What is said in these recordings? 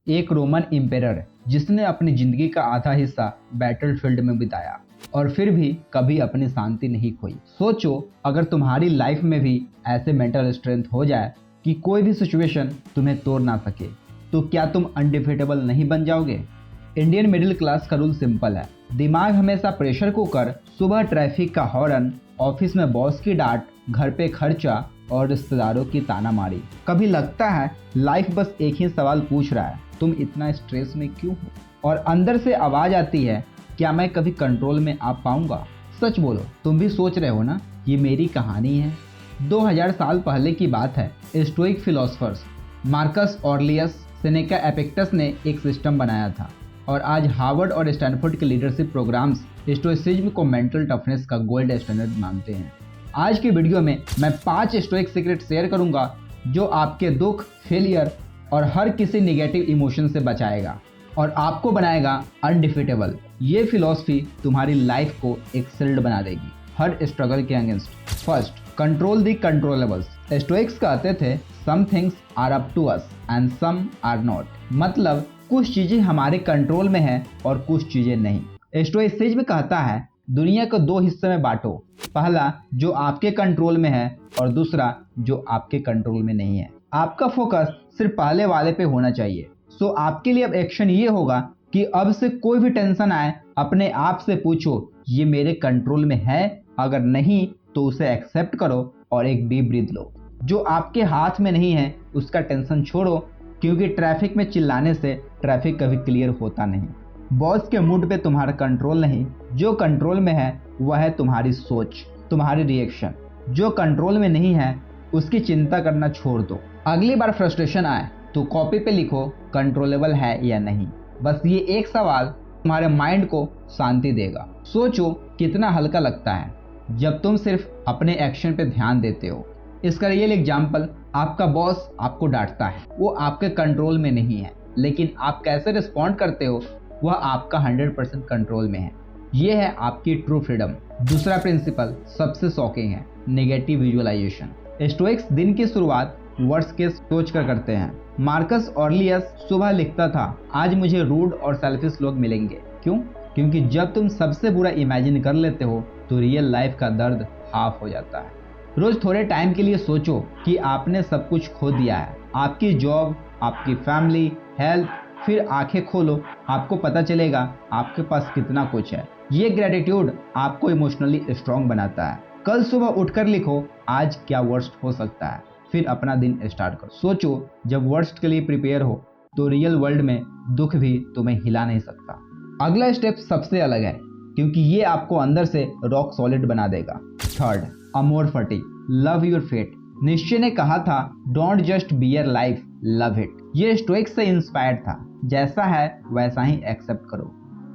एक Roman emperor जिसने अपनी जिंदगी का आधा हिस्सा बैटलफील्ड में बिताया और फिर भी कभी अपनी शांति नहीं खोई। सोचो, अगर तुम्हारी लाइफ में भी ऐसे मेंटल स्ट्रेंथ हो जाए कि कोई भी सिचुएशन तुम्हें तोड़ ना सके, तो क्या तुम अनडिफीटेबल नहीं बन जाओगे? इंडियन मिडिल क्लास का रूल सिंपल है। दिमाग हमेशा प्रेशर कुकर, सुबह ट्रैफिक का हॉर्न, ऑफिस में बॉस की डांट, घर पे खर्चा और रिश्तेदारों की तानामारी। कभी लगता है लाइफ बस एक ही सवाल पूछ रहा है, तुम इतना स्ट्रेस में क्यों हो? और अंदर से आवाज आती है, क्या मैं कभी कंट्रोल में आ पाऊंगा? सच बोलो, तुम भी सोच रहे हो ना, ये मेरी कहानी है। 2000 साल पहले की बात है। Stoic philosophers Marcus Aurelius, Seneca, Epictetus ने एक सिस्टम बनाया था और आज हार्वर्ड और स्टैनफोर्ड के लीडरशिप प्रोग्राम्स स्टोइसिज्म को मेंटल टफनेस का गोल्ड स्टैंडर्ड मानते हैं। आज की वीडियो में मैं 5 स्टोइक सीक्रेट शेयर करूंगा जो आपके दुख, फेलियर और हर किसी निगेटिव इमोशन से बचाएगा और आपको बनाएगा अनडिफीटेबल। ये फिलॉसफी तुम्हारी लाइफ को एक शील्ड बना देगी हर स्ट्रगल के against. First, control the controllables. Stoics कहते थे, some things are up to us and some are not. मतलब कुछ चीजें हमारे कंट्रोल में है और कुछ चीजें नहीं। स्टोइसिज्म कहता है, दुनिया को 2 हिस्से में बांटो, पहला जो आपके कंट्रोल में है और दूसरा जो आपके कंट्रोल में नहीं है। आपका फोकस सिर्फ पहले वाले पे होना चाहिए। सो आपके लिए अब एक्शन ये होगा कि अब से कोई भी टेंशन आए, अपने आप से पूछो, ये मेरे कंट्रोल में है? अगर नहीं तो उसे एक्सेप्ट करो और एक डीप ब्रीथ लो। जो आपके हाथ में नहीं है उसका टेंशन छोड़ो, क्योंकि ट्रैफिक में चिल्लाने से ट्रैफिक कभी क्लियर होता नहीं। बॉस के मूड पे तुम्हारा कंट्रोल नहीं, जो कंट्रोल में है वह है तुम्हारी सोच, तुम्हारी रिएक्शन। जो कंट्रोल में नहीं है उसकी चिंता करना छोड़ दो। अगली बार फ्रस्ट्रेशन आए तो कॉपी पे लिखो, कंट्रोलेबल है या नहीं। बस ये एक सवाल तुम्हारे माइंड को शांति देगा। सोचो कितना हल्का लगता है जब तुम सिर्फ अपने एक्शन पे ध्यान देते हो। इसका रियल एग्जाम्पल, आपका बॉस आपको डांटता है, वो आपके कंट्रोल में नहीं है, लेकिन आप कैसे रिस्पॉन्ड करते हो वह आपका 100% कंट्रोल में है। ये है आपकी ट्रू फ्रीडम। दूसरा प्रिंसिपल सबसे शॉकिंग है, नेगेटिव विजुअलाइजेशन। स्टोइक्स दिन की शुरुआत वर्ड्स के सोच कर करते हैं। मार्कस ऑरेलियस सुबह लिखता था, आज मुझे रूड और सेल्फिश लोग मिलेंगे। क्यों? क्योंकि जब तुम सबसे बुरा इमेजिन कर लेते हो तो रियल लाइफ का दर्द हाफ हो जाता है। रोज थोड़े टाइम के लिए सोचो कि आपने सब कुछ खो दिया है, आपकी जॉब, आपकी फैमिली, हेल्थ। फिर आंखें खोलो, आपको पता चलेगा आपके पास कितना कुछ है। ये ग्रेटिट्यूड आपको इमोशनली स्ट्रांग बनाता है। कल सुबह उठकर लिखो, आज क्या वर्स्ट हो सकता है, फिर अपना दिन स्टार्ट करो। सोचो, जब वर्स्ट के लिए प्रिपेयर हो तो रियल वर्ल्ड में दुख भी तुम्हें हिला नहीं सकता। अगला स्टेप सबसे अलग है, क्योंकि ये आपको अंदर से रॉक सॉलिड बना देगा। थर्ड, अमोर फटी, लव योर फेट। निश्चय ने कहा था, don't just bear life, love it. ये स्टोइक्स से इंस्पायर्ड था, जैसा है वैसा ही एक्सेप्ट करो।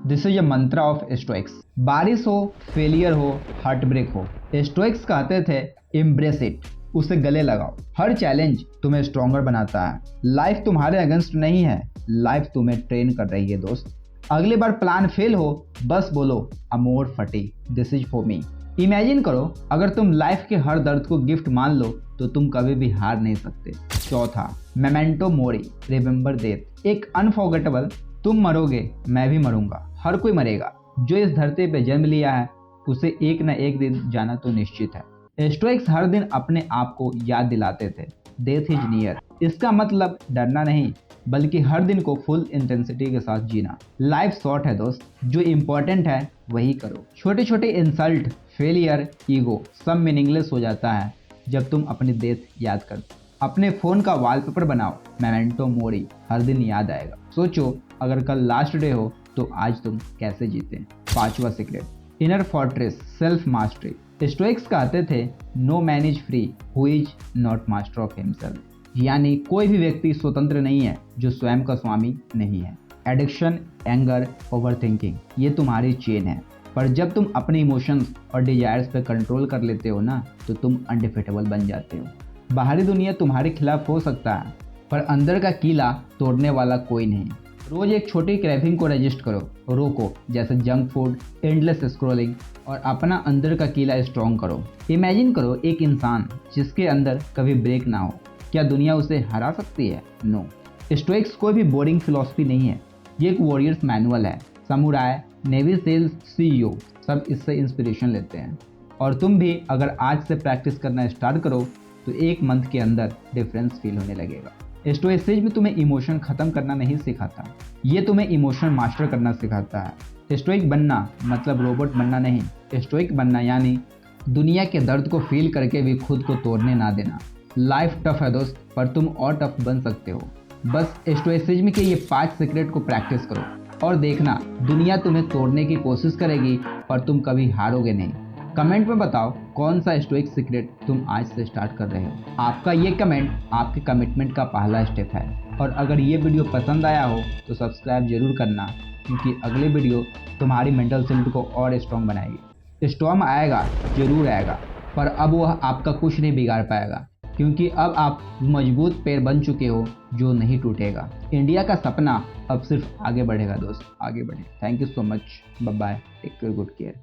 This is a mantra of Stoics. बारिश हो, फेलियर हो, हार्ट ब्रेक हो, स्टोइक्स कहते थे, एम्ब्रेस इट, उसे गले लगाओ। हर चैलेंज तुम्हें स्ट्रॉन्गर बनाता है। लाइफ तुम्हारे अगेंस्ट नहीं है, लाइफ तुम्हें ट्रेन कर रही है दोस्त। अगली बार प्लान फेल हो, बस बोलो, अमोर फटी, this is for me. Imagine करो, अगर तुम लाइफ के हर दर्द को गिफ्ट मान लो तो तुम कभी भी हार नहीं सकते। चौथा, मेमेंटो मोरी, रिमेंबर डेथ। एक अनफॉरगेटेबल, तुम मरोगे, मैं भी मरूंगा, हर कोई मरेगा। जो इस धरती पे जन्म लिया है उसे एक न एक दिन जाना तो निश्चित है। स्टोइक्स हर दिन अपने आप को याद दिलाते थे, डेथ इज नियर। इसका मतलब डरना नहीं, बल्कि हर दिन को फुल इंटेंसिटी के साथ जीना। लाइफ शॉर्ट है दोस्त, जो इम्पोर्टेंट है वही करो। छोटे छोटे इंसल्ट, फेलियर, ईगो सब मीनिंगलेस हो जाता है जब तुम अपनी डेथ याद करते। अपने फोन का वॉलपेपर बनाओ, मेमेंटो मोरी, हर दिन याद आएगा। सोचो, अगर कल लास्ट डे हो तो आज तुम कैसे जीते। पांचवा secret, inner fortress, self mastery. Stoics कहते थे, no man is free who is not master of himself. यानी कोई भी व्यक्ति स्वतंत्र नहीं है जो स्वयं का स्वामी नहीं है। एडिक्शन, एंगर, ओवरथिंकिंग, ये तुम्हारी चेन है, पर जब तुम अपने इमोशंस और डिजायर्स पे कंट्रोल कर लेते हो ना, तो तुम अनडिफीटेबल बन जाते हो। बाहरी दुनिया तुम्हारे खिलाफ हो सकता है, पर अंदर का किला तोड़ने वाला कोई नहीं। रोज एक छोटी क्रेविंग को रजिस्टर करो, रोको, जैसे जंक फूड, एंडलेस स्क्रॉलिंग, और अपना अंदर का किला स्ट्रॉन्ग करो। इमेजिन करो एक इंसान जिसके अंदर कभी ब्रेक ना हो, क्या दुनिया उसे हरा सकती है? नो। स्टोइक्स कोई भी बोरिंग फिलॉसफी नहीं है, ये एक वॉरियर्स मैनुअल है। समुराय, नेवी सेल्स, सीईओ सब इससे इंस्पिरेशन लेते हैं। और तुम भी अगर आज से प्रैक्टिस करना स्टार्ट करो तो एक मंथ के अंदर डिफरेंस फील होने लगेगा। स्टोइसिज्म तुम्हें इमोशन खत्म करना नहीं सिखाता, ये तुम्हें इमोशन मास्टर करना सिखाता है। स्टोइक बनना मतलब रोबोट बनना नहीं, स्टोइक बनना यानी दुनिया के दर्द को फील करके भी खुद को तोड़ने ना देना। लाइफ टफ है दोस्त, पर तुम और टफ बन सकते हो। बस स्टोइसिज्म के ये 5 सीक्रेट को प्रैक्टिस करो और देखना दुनिया तुम्हें तोड़ने की कोशिश करेगी पर तुम कभी हारोगे नहीं। कमेंट में बताओ कौन सा स्टोइक सीक्रेट तुम आज से स्टार्ट कर रहे हो। आपका ये कमेंट आपके कमिटमेंट का पहला स्टेप है। और अगर ये वीडियो पसंद आया हो तो सब्सक्राइब जरूर करना, क्योंकि अगले वीडियो तुम्हारी मेंटल स्ट्रेंथ को और स्ट्रॉन्ग बनाएगी। स्टॉर्म आएगा, जरूर आएगा, पर अब वह आपका कुछ नहीं बिगाड़ पाएगा, क्योंकि अब आप मजबूत पैर बन चुके हो जो नहीं टूटेगा। इंडिया का सपना अब सिर्फ आगे बढ़ेगा दोस्त, आगे बढ़े। Thank you so much, bye bye, take care, good care.